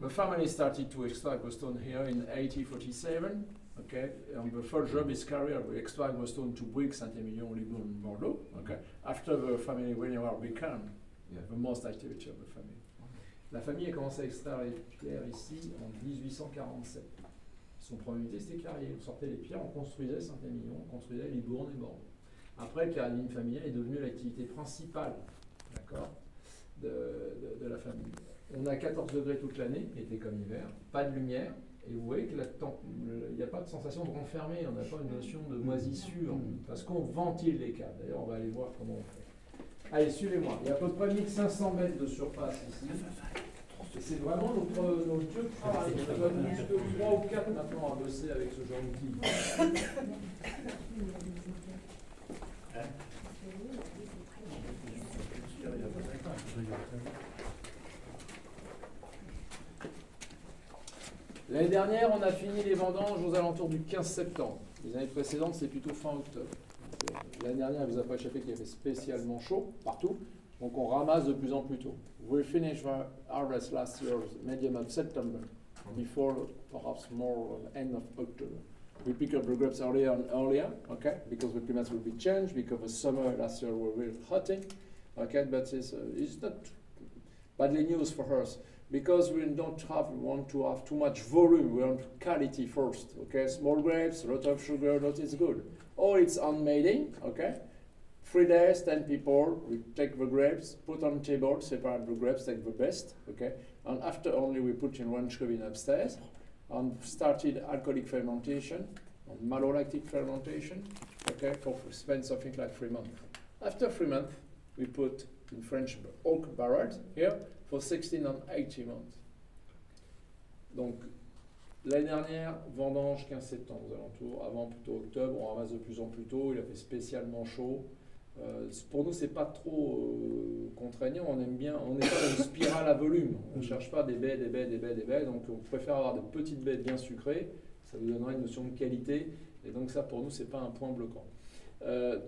The family started to extract the stone here in 1847. Okay, and the first job is career. We extract the stone to Bouygues, Saint-Émilion, Libourne, Bordeaux. Okay, after the family Wenier became the most activity of the family. La famille a commencé à extraire les pierres ici en 1847. Son premier métier c'était carrier. On sortait les pierres, on construisait Saint-Émilion, on construisait Libourne et Bordeaux. Après, le carabine familial est devenu l'activité principale, d'accord, de la famille. On a 14 degrés toute l'année, été comme hiver, pas de lumière, et vous voyez qu'il n'y a pas de sensation de renfermer, on n'a pas une notion de moisissure, parce qu'on ventile les câbles. D'ailleurs, on va aller voir comment on fait. Allez, suivez-moi. Il y a à peu près 1500 mètres de surface ici. Et c'est vraiment notre dieu de travail. On a jusque 3 ou 4 maintenant à bosser avec ce genre d'outil. L'année dernière, on a fini les vendanges aux alentours du 15 septembre. Les années précédentes, c'est plutôt fin octobre. L'année dernière, il ne vous a pas échappé qu'il y avait spécialement chaud partout, donc on ramasse de plus en plus tôt. We finished our harvest last year, medium of September, before perhaps more end of October. We pick up the grapes earlier, okay, because the climate will be changed, because the summer last year were really hot, okay, but it's not badly news for us. Because we want to have too much volume, we want quality first, okay? Small grapes, a lot of sugar, that is good. Or it's handmade, okay? 3 days, 10 people, we take the grapes, put on table, separate the grapes, take the best, okay? And after only we put in one cabin upstairs, and started alcoholic fermentation, and malolactic fermentation, okay? Spend something like 3 months. After 3 months, we put in French oak barrels here, for 16 and 18 months. Donc, l'année dernière, vendange 15 septembre aux alentours, avant plutôt octobre, on ramasse de plus en plus tôt, il a fait spécialement chaud. Pour nous, c'est pas trop contraignant, on aime bien, on n'est pas dans une spirale à volume, on ne cherche pas des baies, donc on préfère avoir de petites baies bien sucrées, ça vous donnera une notion de qualité, et donc ça pour nous, c'est pas un point bloquant.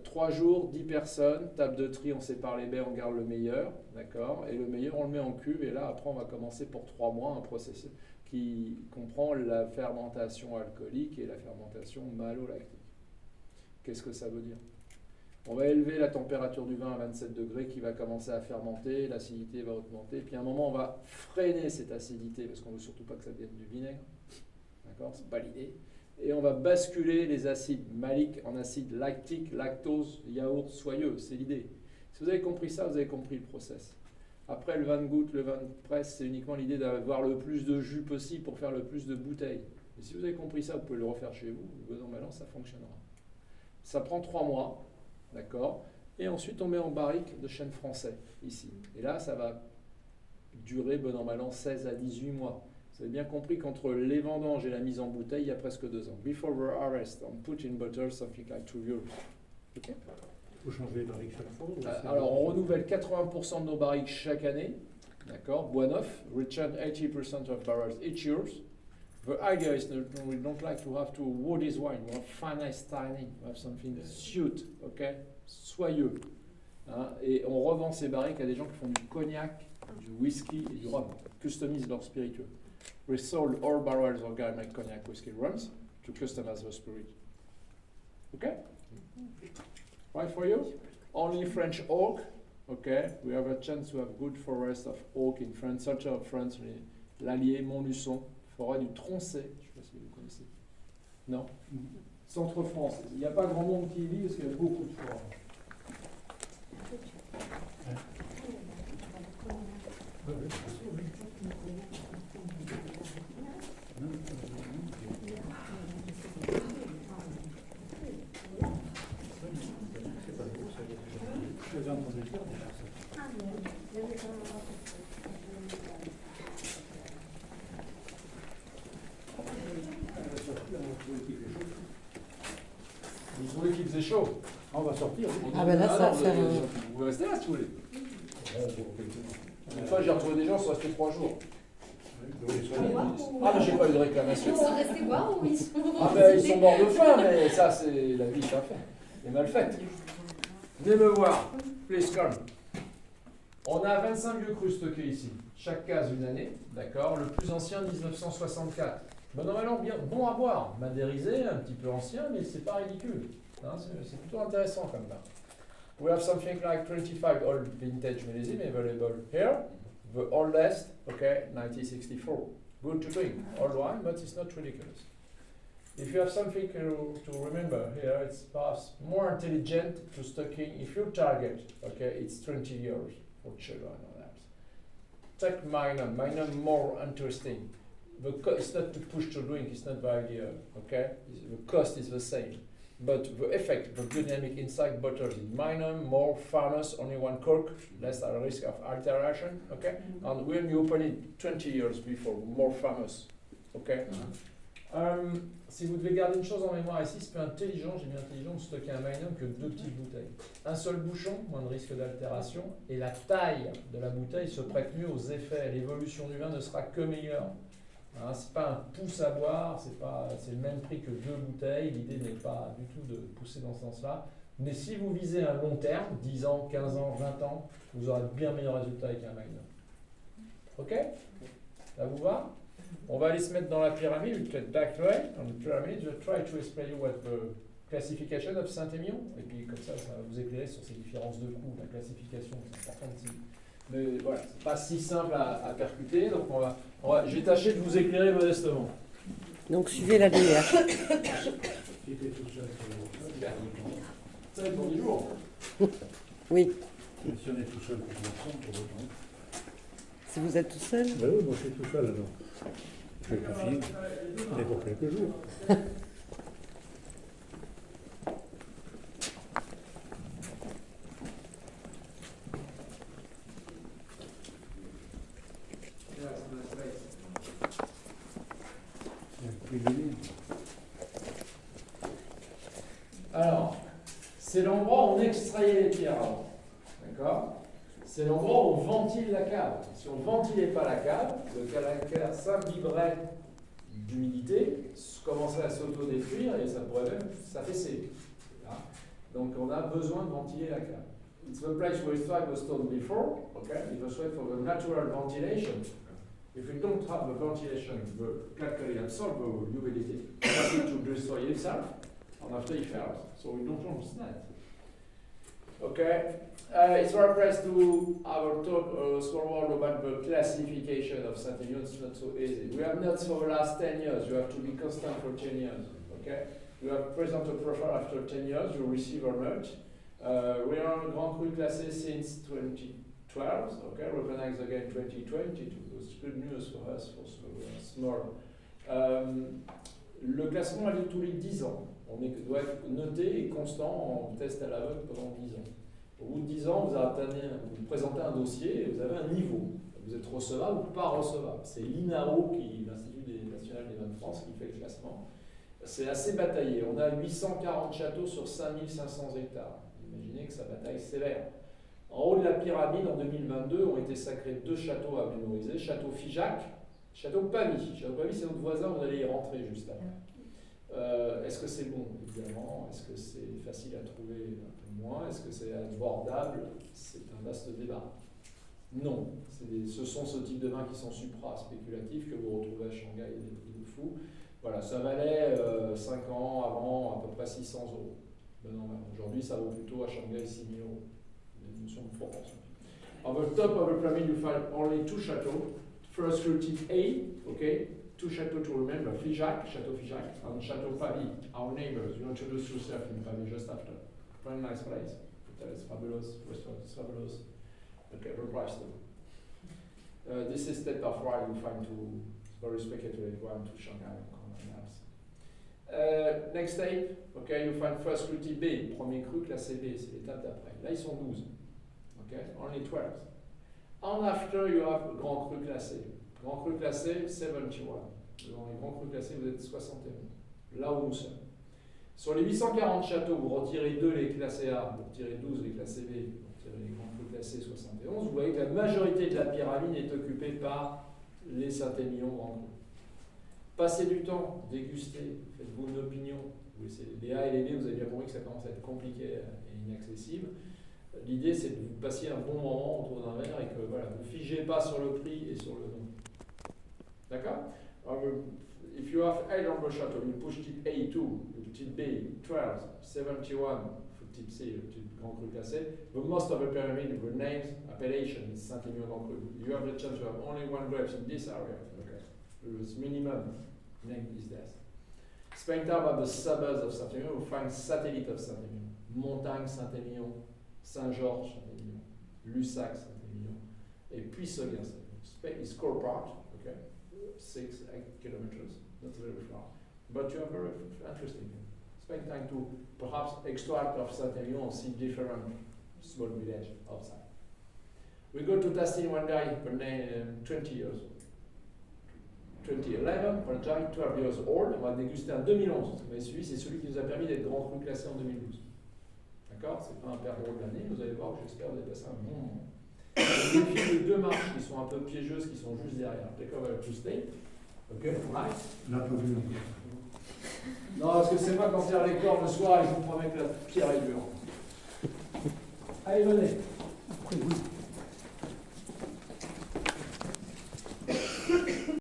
3 jours, 10 personnes, table de tri, on sépare les baies, on garde le meilleur, d'accord, et le meilleur on le met en cuve, et là après on va commencer pour 3 mois un processus qui comprend la fermentation alcoolique et la fermentation malolactique. Qu'est-ce que ça veut dire? On va élever la température du vin à 27 degrés qui va commencer à fermenter, l'acidité va augmenter, puis à un moment on va freiner cette acidité parce qu'on ne veut surtout pas que ça devienne du vinaigre, d'accord, c'est pas l'idée. Et on va basculer les acides maliques en acides lactiques, lactose, yaourt, soyeux. C'est l'idée. Si vous avez compris ça, vous avez compris le process. Après, le vin de goutte, le vin de presse, c'est uniquement l'idée d'avoir le plus de jus possible pour faire le plus de bouteilles. Et si vous avez compris ça, vous pouvez le refaire chez vous. Normalement, ça fonctionnera. Ça prend 3 mois, d'accord. Et ensuite, on met en barrique de chêne français, ici. Et là, ça va durer, bon an, mal an, 16 à 18 mois. Vous avez bien compris qu'entre les vendanges et la mise en bouteille, il y a presque 2 ans. Before the harvest, on put in bottle something like 2 euros. Okay. Vous changez les barriques chaque fois Alors, on renouvelle 80% de nos barriques chaque année. D'accord, bois neuf. Return 80% of barrels each year. The idea is that we don't like to have to wood this wine. We want finesse tiny. We have something sweet, okay, soyeux. Hein, et on revend ces barriques à des gens qui font du cognac, du whisky et du rhum. Customisent leur spiritueux. We sold all barrels of organic cognac, whiskey, rums to customize the spirit. Okay? Right for you? Only French oak. Okay? We have a chance to have good forest of oak in France, center of France, l'Allier, Montluçon, forêt du Tronchet. Je ne sais pas si vous connaissez. Non? Centre-France. Il n'y a pas grand monde qui y vit parce qu'il y a beaucoup de forêts. Vous trouvez qu'il faisait chaud? On va sortir. Ah ben là, ça va faire... Vous pouvez rester là si vous voulez. Une fois, j'ai retrouvé des gens, ils sont restés 3 jours. Ah, mais j'ai pas eu de réclamation. Ils sont restés boire ou ils sont... Ah, ben ils sont morts de faim, mais ça, c'est la vie, ça fait. C'est mal faite. Venez me voir. Please come. On a 25 vieux crus stockés ici. Chaque case une année, d'accord. Le plus ancien 1964. Ben, normalement bien bon à boire, madérisé, un petit peu ancien, mais c'est pas ridicule. Hein, c'est plutôt intéressant comme ça. We have something like 25 old vintage millésime available here. The oldest, okay, 1964. Good to drink, old wine, but it's not ridiculous. If you have something to remember here, it's perhaps more intelligent to stocking. If your target, okay, it's 20 years for children or that. Take minor more interesting. It's not to push to drink, it's not the idea, okay? The cost is the same. But the effect, the dynamic inside bottles is minor, more famous, only one cork, less at risk of alteration, okay? And when you open it 20 years before, more famous, okay? Si vous devez garder une chose en mémoire ici, c'est plus intelligent, j'ai mis intelligent, de stocker un magnum que deux petites bouteilles. Un seul bouchon, moins de risque d'altération, et la taille de la bouteille se prête mieux aux effets. L'évolution du vin ne sera que meilleure. Hein, c'est pas un pouce à boire, c'est le même prix que deux bouteilles. L'idée n'est pas du tout de pousser dans ce sens-là. Mais si vous visez un long terme, 10 ans, 15 ans, 20 ans, vous aurez de bien meilleurs résultats avec un magnum. Ok? Ça vous va? On va aller se mettre dans la pyramide, we'll get back to it, on the pyramid, we'll try to explain you what the classification of Saint-Émilion, et puis comme ça va vous éclairer sur ces différences de coûts, la classification, c'est important aussi. Mais voilà, c'est pas si simple à percuter, donc je vais tâcher de vous éclairer modestement. Donc suivez la DH. Qui était tout seul sur Ça va être bon du jour. Oui. le Si on est tout seul pour l'ensemble, pour autant. Si vous êtes tout seul. Ben oui, moi je suis tout seul alors. Je vais pas finir, mais pour quelques jours. Alors, c'est l'endroit où on extrayait les pierres avant. D'accord? C'est l'endroit où on ventile la cave. Si on ne ventilait pas la cave, le calcaire s'imbiberait d'humidité, commencerait à s'auto-détruire et ça pourrait même s'affaisser. Voilà. Donc on a besoin de ventiler la cave. It's the place where we tried the stone before, okay? It was wait for the natural ventilation. If we don't have the ventilation, the calcare absorb the humidity, it to destroy itself, and after it fails. So we don't want that. Okay, it's our place to our talk small word about the classification of Saint-Émilion. It's not so easy. We have notes for the last 10 years. You have to be constant for 10 years. Okay, you have present a profile after 10 years. You receive a note. We are on Grand Cru classé since 2012. Okay, recognized again 2022. It's good news for us for small. Le classement a lieu tous les 10 ans. On doit être noté et constant en test à l'aveugle pendant 10 ans. Au bout de 10 ans, vous présentez un dossier et vous avez un niveau. Vous êtes recevable ou pas recevable. C'est l'INAO, l'Institut national des vins de France, qui fait le classement. C'est assez bataillé. On a 840 châteaux sur 5500 hectares. Imaginez que ça bataille sévère. En haut de la pyramide, en 2022, ont été sacrés 2 châteaux à mémoriser. Château Figeac, Château Pavie. Château Pavie, c'est notre voisin, vous allez y rentrer juste après. Est-ce que c'est bon? Évidemment. Est-ce que c'est facile à trouver? Un peu moins. Est-ce que c'est abordable? C'est un vaste débat. Non. Ce sont ce type de vins qui sont supra-spéculatifs que vous retrouvez à Shanghai à des prix de fou. Voilà, ça valait 5 ans avant à peu près 600 euros. Ben non, aujourd'hui, ça vaut plutôt à Shanghai 6 000 euros. Une notion de proportion. On the top of the pyramid, you find only 2 châteaux. First routine A, okay? 2 châteaux to remember, Figeac, Château Figeac, and Château Pavie, our neighbors. You introduce yourself in Pavie just after. Very nice place. Hotel is fabulous, restaurant is fabulous. Okay, the price though. This is step of why you find to very speculative one to Shanghai. Next step, okay, you find first cru type B, premier cru classé B, c'est l'étape d'après. Là, ils sont 12. Okay, only 12. And after, you have grand cru classé. Grand cru classé, 71. Dans les grands crus classés, vous êtes 71. Là où nous sommes. Sur les 840 châteaux, vous retirez 2 les classés A, vous retirez 12 les classés B, vous retirez les grands crus classés 71. Vous voyez que la majorité de la pyramide est occupée par les Saint-Émilion grands crus. Passez du temps, dégustez, faites-vous une opinion. Les A et les B, vous avez bien compris que ça commence à être compliqué et inaccessible. L'idée, c'est que vous passiez un bon moment autour d'un verre et que voilà, vous ne figez pas sur le prix et sur le nom. D'accord? If you have 800 shuttle, you push type A2, type B 12, 71 for type C, type Grand Cru classé. The most of the pyramid renames appellation is Saint-Émilion Grand Cru. You have the chance to have only one grapes in this area. Okay. The minimum name is this. Spending time at the suburbs of Saint-Émilion, we find satellite of Saint-Émilion. Montagne Saint-Émilion, Saint-Georges Saint-Émilion, Lussac Saint-Émilion, et puis Seguin Saint-Émilion. Spain is core part, okay, 6-8 kilometers, not very far. But you are very interesting. Spend time to perhaps extract of Saint-Émilion and see different small village outside. We go to Tassin one guy, 20 years old. 2011, one guy, 12 years old, on va déguster en 2011. Mais celui, c'est celui qui nous a permis d'être Grand Cru classé en 2012. D'accord? C'est pas un perdreau de l'année, vous allez voir, j'espère que vous avez passé un bon moment. Je défile les deux marches qui sont un peu piégeuses, qui sont juste derrière. Take over Tuesday. Ok, right? N'a pas vu. Non, parce que c'est moi quand tire les cordes le soir et je vous promets que la pierre est dure. Allez, venez. Après, vous